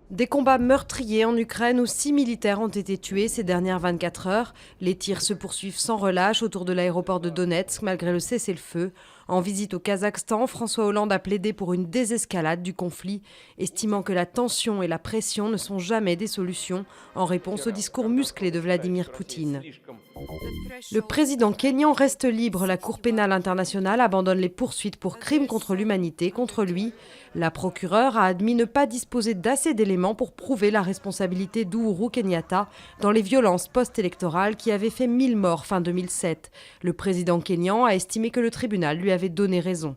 Des combats meurtriers en Ukraine où 6 militaires ont été tués ces dernières 24 heures. Les tirs se poursuivent sans relâche autour de l'aéroport de Donetsk malgré le cessez-le-feu. En visite au Kazakhstan, François Hollande a plaidé pour une désescalade du conflit, estimant que la tension et la pression ne sont jamais des solutions, en réponse au discours musclé de Vladimir Poutine. Le président kényan reste libre. La Cour pénale internationale abandonne les poursuites pour crimes contre l'humanité contre lui. La procureure a admis ne pas disposer d'assez d'éléments pour prouver la responsabilité d'Ouhuru Kenyatta dans les violences post-électorales qui avaient fait 1000 morts fin 2007. Le président kényan a estimé que le tribunal lui avait donné raison.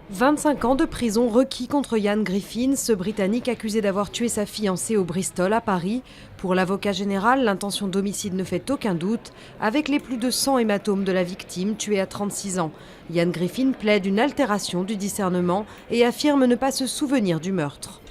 25 ans de prison requis contre Ian Griffin, ce Britannique accusé d'avoir tué sa fiancée au Bristol à Paris. Pour l'avocat général, l'intention d'homicide ne fait aucun doute, avec les plus de 100 hématomes de la victime tuée à 36 ans. Ian Griffin plaide une altération du discernement et affirme ne pas se souvenir du meurtre.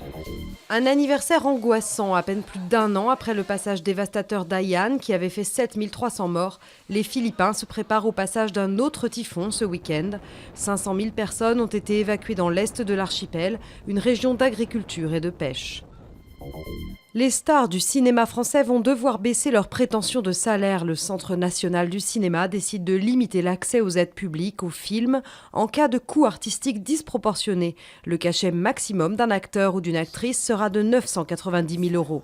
Un anniversaire angoissant, à peine plus d'1 an après le passage dévastateur d'Haiyan qui avait fait 7300 morts. Les Philippins se préparent au passage d'un autre typhon ce week-end. 500 000 personnes ont été évacuées dans l'est de l'archipel, une région d'agriculture et de pêche. Les stars du cinéma français vont devoir baisser leurs prétentions de salaire. Le Centre national du cinéma décide de limiter l'accès aux aides publiques aux films en cas de coûts artistiques disproportionnés. Le cachet maximum d'un acteur ou d'une actrice sera de 990 000 €.